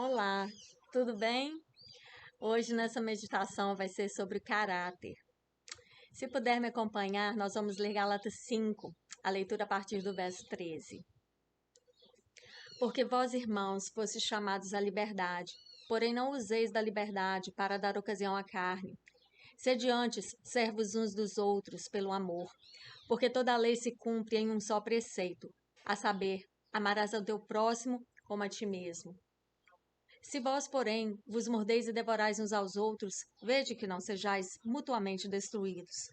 Olá, tudo bem? Hoje nessa meditação vai ser sobre caráter. Se puder me acompanhar, nós vamos ler Gálatas 5, a leitura a partir do verso 13. Porque vós, irmãos, fostes chamados à liberdade, porém não useis da liberdade para dar ocasião à carne. Sede antes servos uns dos outros pelo amor, porque toda a lei se cumpre em um só preceito, a saber, amarás ao teu próximo como a ti mesmo. Se vós, porém, vos mordeis e devorais uns aos outros, vede que não sejais mutuamente destruídos.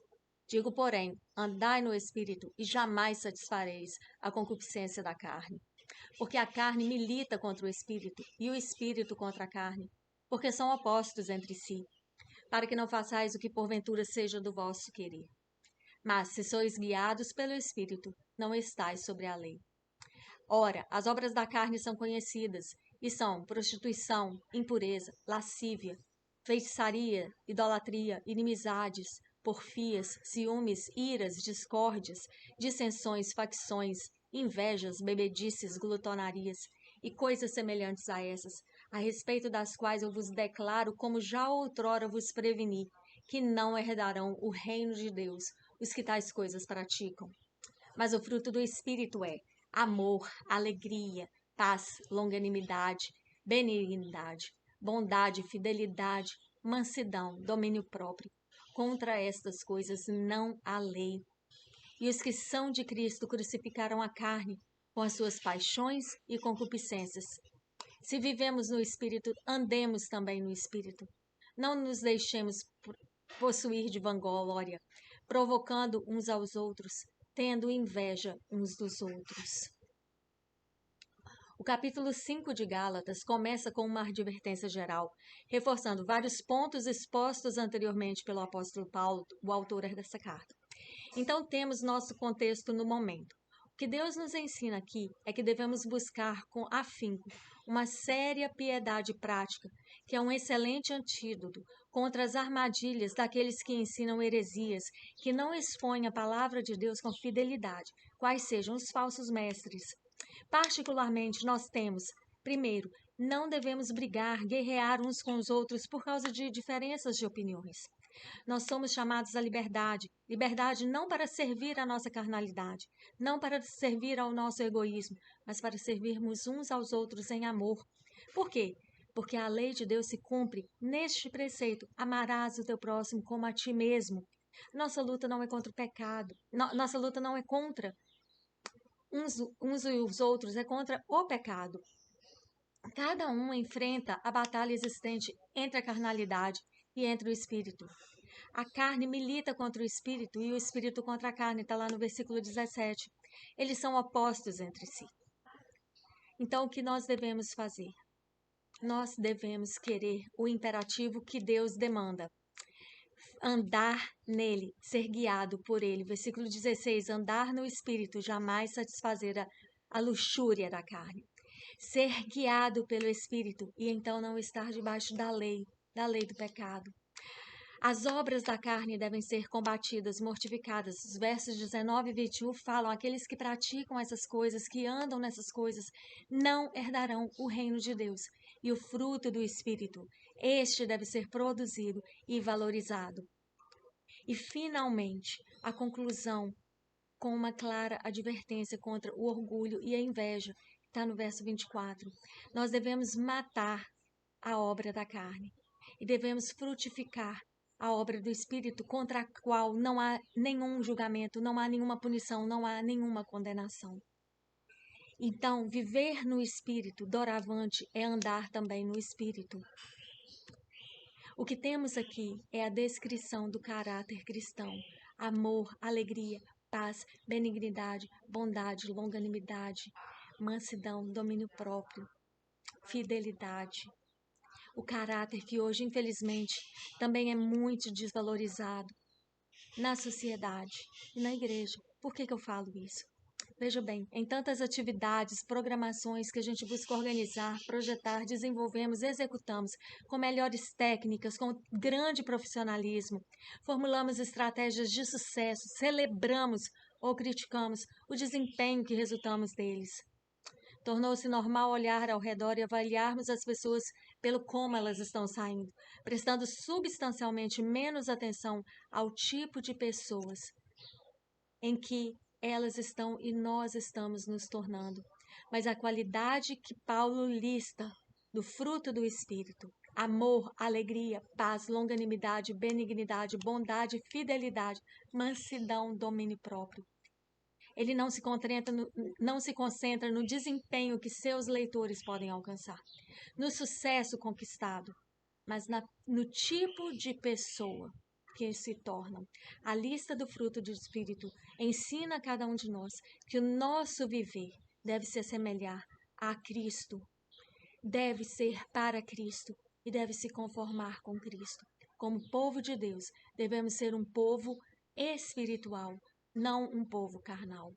Digo, porém, andai no Espírito e jamais satisfareis a concupiscência da carne. Porque a carne milita contra o Espírito e o Espírito contra a carne, porque são opostos entre si, para que não façais o que porventura seja do vosso querer. Mas, se sois guiados pelo Espírito, não estáis sobre a lei. Ora, as obras da carne são conhecidas, e são prostituição, impureza, lascívia, feitiçaria, idolatria, inimizades, porfias, ciúmes, iras, discórdias, dissensões, facções, invejas, bebedices, glutonarias e coisas semelhantes a essas, a respeito das quais eu vos declaro, como já outrora vos preveni, que não herdarão o reino de Deus os que tais coisas praticam. Mas o fruto do Espírito é amor, alegria, paz, longanimidade, benignidade, bondade, fidelidade, mansidão, domínio próprio. Contra estas coisas não há lei. E os que são de Cristo crucificaram a carne com as suas paixões e concupiscências. Se vivemos no Espírito, andemos também no Espírito. Não nos deixemos possuir de vanglória, provocando uns aos outros, tendo inveja uns dos outros. O capítulo 5 de Gálatas começa com uma advertência geral, reforçando vários pontos expostos anteriormente pelo apóstolo Paulo, o autor dessa carta. Então temos nosso contexto no momento. O que Deus nos ensina aqui é que devemos buscar com afinco uma séria piedade prática, que é um excelente antídoto contra as armadilhas daqueles que ensinam heresias, que não expõem a palavra de Deus com fidelidade, quais sejam os falsos mestres. Particularmente, nós temos, primeiro, não devemos brigar, guerrear uns com os outros por causa de diferenças de opiniões. Nós somos chamados à liberdade, liberdade não para servir à nossa carnalidade, não para servir ao nosso egoísmo, mas para servirmos uns aos outros em amor. Por quê? Porque a lei de Deus se cumpre neste preceito: amarás o teu próximo como a ti mesmo. Nossa luta não é contra o pecado, nossa luta não é contra uns e os outros, é contra o pecado. Cada um enfrenta a batalha existente entre a carnalidade e entre o espírito. A carne milita contra o espírito e o espírito contra a carne, está lá no versículo 17. Eles são opostos entre si. Então, o que nós devemos fazer? Nós devemos querer o imperativo que Deus demanda. Andar nele, ser guiado por ele. Versículo 16, andar no espírito, jamais satisfazer a luxúria da carne. Ser guiado pelo espírito e então não estar debaixo da lei do pecado. As obras da carne devem ser combatidas, mortificadas. Os versos 19 e 21 falam: aqueles que praticam essas coisas, que andam nessas coisas, não herdarão o reino de Deus. E o fruto do Espírito, este deve ser produzido e valorizado. E, finalmente, a conclusão com uma clara advertência contra o orgulho e a inveja, que está no verso 24. Nós devemos matar a obra da carne e devemos frutificar a obra do Espírito, contra a qual não há nenhum julgamento, não há nenhuma punição, não há nenhuma condenação. Então, viver no Espírito, doravante, é andar também no Espírito. O que temos aqui é a descrição do caráter cristão: amor, alegria, paz, benignidade, bondade, longanimidade, mansidão, domínio próprio, fidelidade. O caráter que hoje, infelizmente, também é muito desvalorizado na sociedade e na igreja. Por que eu falo isso? Veja bem, em tantas atividades, programações que a gente busca organizar, projetar, desenvolvemos, executamos com melhores técnicas, com grande profissionalismo, formulamos estratégias de sucesso, celebramos ou criticamos o desempenho que resultamos deles. Tornou-se normal olhar ao redor e avaliarmos as pessoas pelo como elas estão saindo, prestando substancialmente menos atenção ao tipo de pessoas em que elas estão e nós estamos nos tornando, mas a qualidade que Paulo lista do fruto do Espírito: amor, alegria, paz, longanimidade, benignidade, bondade, fidelidade, mansidão, domínio próprio. Ele não se concentra no desempenho que seus leitores podem alcançar, no sucesso conquistado, mas no tipo de pessoa que se tornam. A lista do fruto do Espírito ensina a cada um de nós que o nosso viver deve se assemelhar a Cristo, deve ser para Cristo e deve se conformar com Cristo. Como povo de Deus, devemos ser um povo espiritual, não um povo carnal.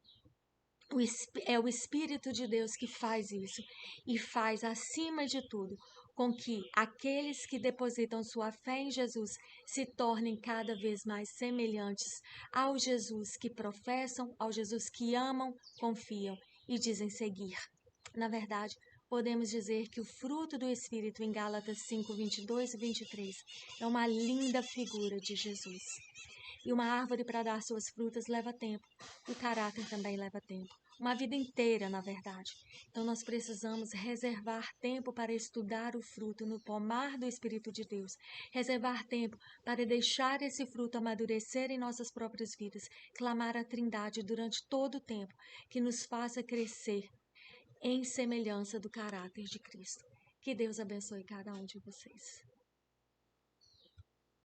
É o Espírito de Deus que faz isso e faz, acima de tudo, com que aqueles que depositam sua fé em Jesus se tornem cada vez mais semelhantes ao Jesus que professam, ao Jesus que amam, confiam e dizem seguir. Na verdade, podemos dizer que o fruto do Espírito em Gálatas 5, 22 e 23 é uma linda figura de Jesus. E uma árvore para dar suas frutas leva tempo, o caráter também leva tempo. Uma vida inteira, na verdade. Então, nós precisamos reservar tempo para estudar o fruto no pomar do Espírito de Deus. Reservar tempo para deixar esse fruto amadurecer em nossas próprias vidas. Clamar a Trindade durante todo o tempo, que nos faça crescer em semelhança do caráter de Cristo. Que Deus abençoe cada um de vocês.